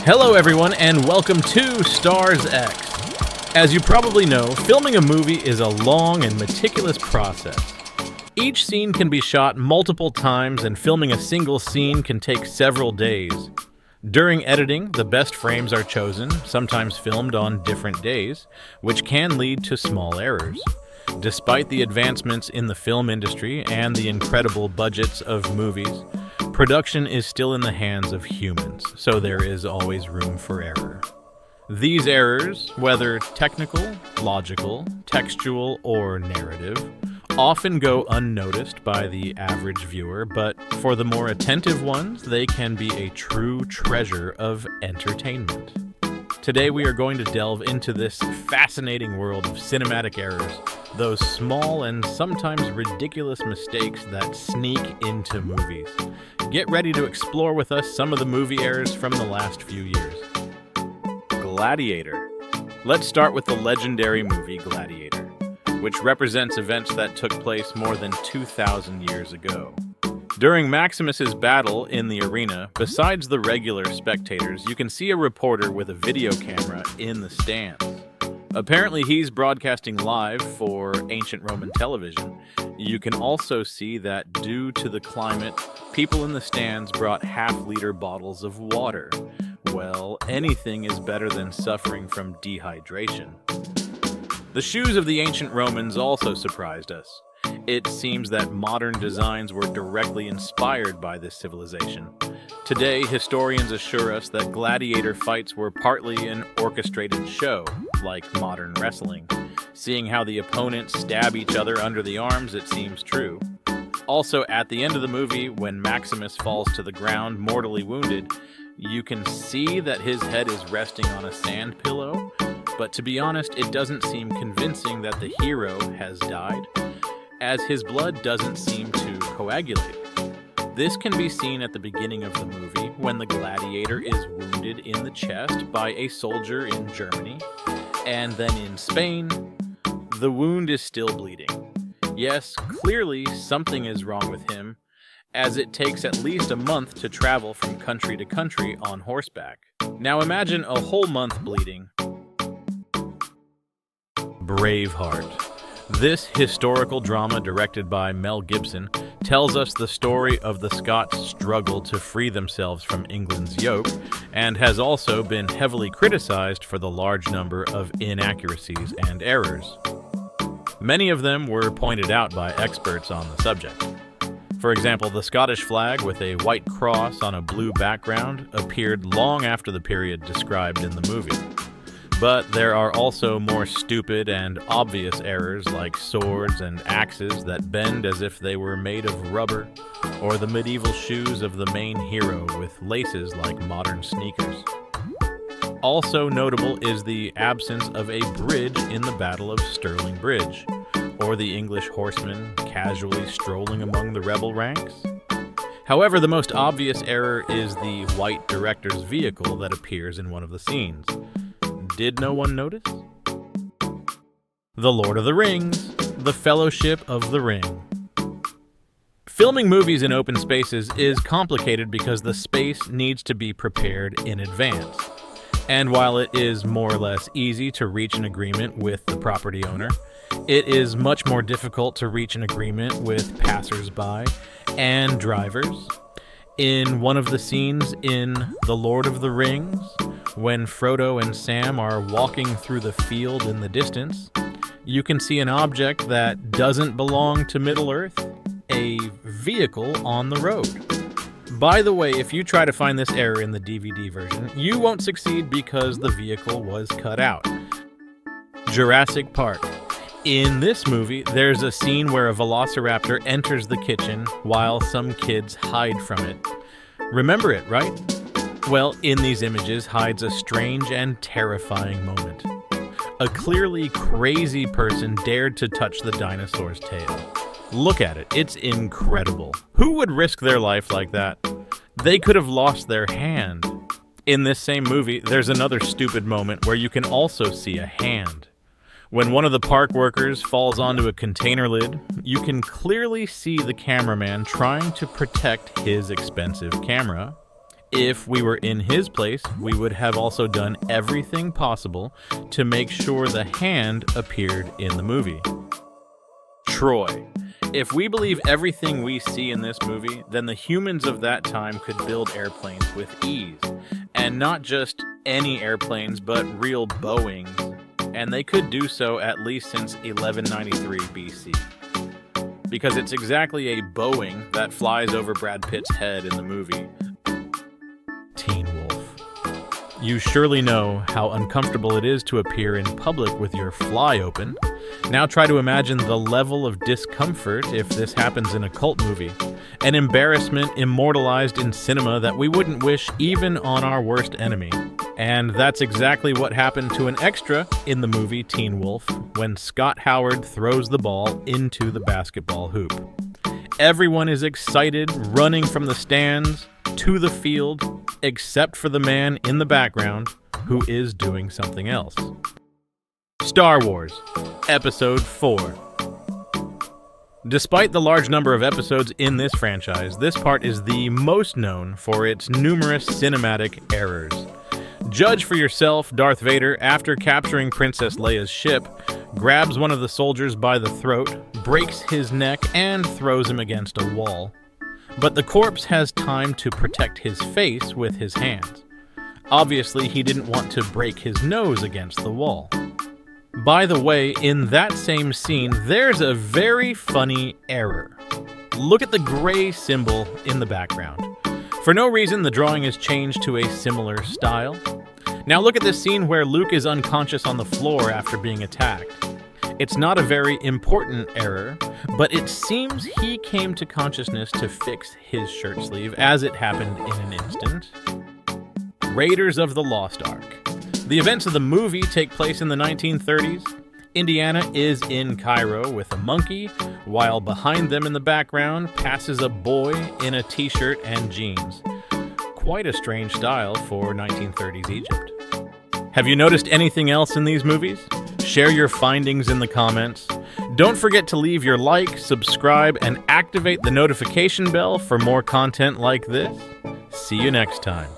Hello everyone, and welcome to Stars X. As you probably know, filming a movie is a long and meticulous process. Each scene can be shot multiple times, and filming a single scene can take several days. During editing, the best frames are chosen, sometimes filmed on different days, which can lead to small errors. Despite the advancements in the film industry and the incredible budgets of movies, production is still in the hands of humans, so there is always room for error. These errors, whether technical, logical, textual, or narrative, often go unnoticed by the average viewer, but for the more attentive ones, they can be a true treasure of entertainment. Today we are going to delve into this fascinating world of cinematic errors, those small and sometimes ridiculous mistakes that sneak into movies. Get ready to explore with us some of the movie errors from the last few years. Gladiator. Let's start with the legendary movie Gladiator, which represents events that took place more than 2,000 years ago. During Maximus's battle in the arena, besides the regular spectators, you can see a reporter with a video camera in the stands. Apparently he's broadcasting live for ancient Roman television. You can also see that due to the climate, people in the stands brought half-liter bottles of water. Well, anything is better than suffering from dehydration. The shoes of the ancient Romans also surprised us. It seems that modern designs were directly inspired by this civilization. Today, historians assure us that gladiator fights were partly an orchestrated show, like modern wrestling. Seeing how the opponents stab each other under the arms, it seems true. Also, at the end of the movie, when Maximus falls to the ground mortally wounded, you can see that his head is resting on a sand pillow, but to be honest, it doesn't seem convincing that the hero has died, as his blood doesn't seem to coagulate. This can be seen at the beginning of the movie when the gladiator is wounded in the chest by a soldier in Germany, and then in Spain, the wound is still bleeding. Yes, clearly something is wrong with him, as it takes at least a month to travel from country to country on horseback. Now imagine a whole month bleeding. Braveheart. This historical drama, directed by Mel Gibson, tells us the story of the Scots' struggle to free themselves from England's yoke, and has also been heavily criticized for the large number of inaccuracies and errors. Many of them were pointed out by experts on the subject. For example, the Scottish flag with a white cross on a blue background appeared long after the period described in the movie. But there are also more stupid and obvious errors like swords and axes that bend as if they were made of rubber, or the medieval shoes of the main hero with laces like modern sneakers. Also notable is the absence of a bridge in the Battle of Stirling Bridge, or the English horsemen casually strolling among the rebel ranks. However, the most obvious error is the white director's vehicle that appears in one of the scenes. Did no one notice? The Lord of the Rings, The Fellowship of the Ring. Filming movies in open spaces is complicated because the space needs to be prepared in advance. And while it is more or less easy to reach an agreement with the property owner, it is much more difficult to reach an agreement with passers-by and drivers. In one of the scenes in The Lord of the Rings, when Frodo and Sam are walking through the field in the distance, you can see an object that doesn't belong to Middle-earth, a vehicle on the road. By the way, if you try to find this error in the DVD version, you won't succeed because the vehicle was cut out. Jurassic Park. In this movie, there's a scene where a velociraptor enters the kitchen while some kids hide from it. Remember it, right? Well, in these images hides a strange and terrifying moment. A clearly crazy person dared to touch the dinosaur's tail. Look at it, it's incredible. Who would risk their life like that? They could have lost their hand. In this same movie, there's another stupid moment where you can also see a hand. When one of the park workers falls onto a container lid, you can clearly see the cameraman trying to protect his expensive camera, If we were in his place, we would have also done everything possible to make sure the hand appeared in the movie. Troy. If we believe everything we see in this movie, then the humans of that time could build airplanes with ease. And not just any airplanes, but real Boeings. And they could do so at least since 1193 BC. Because it's exactly a Boeing that flies over Brad Pitt's head in the movie. Teen Wolf. You surely know how uncomfortable it is to appear in public with your fly open. Now try to imagine the level of discomfort if this happens in a cult movie. An embarrassment immortalized in cinema that we wouldn't wish even on our worst enemy. And that's exactly what happened to an extra in the movie Teen Wolf when Scott Howard throws the ball into the basketball hoop. Everyone is excited, running from the stands to the field, except for the man in the background who is doing something else. Star Wars, Episode 4. Despite the large number of episodes in this franchise, this part is the most known for its numerous cinematic errors. Judge for yourself, Darth Vader, after capturing Princess Leia's ship, grabs one of the soldiers by the throat, breaks his neck, and throws him against a wall. But the corpse has time to protect his face with his hands. Obviously, he didn't want to break his nose against the wall. By the way, in that same scene, there's a very funny error. Look at the gray symbol in the background. For no reason, the drawing is changed to a similar style. Now look at this scene where Luke is unconscious on the floor after being attacked. It's not a very important error, but it seems he came to consciousness to fix his shirt sleeve as it happened in an instant. Raiders of the Lost Ark. The events of the movie take place in the 1930s. Indiana is in Cairo with a monkey, while behind them in the background passes a boy in a t-shirt and jeans. Quite a strange style for 1930s Egypt. Have you noticed anything else in these movies? Share your findings in the comments. Don't forget to leave your like, subscribe, and activate the notification bell for more content like this. See you next time.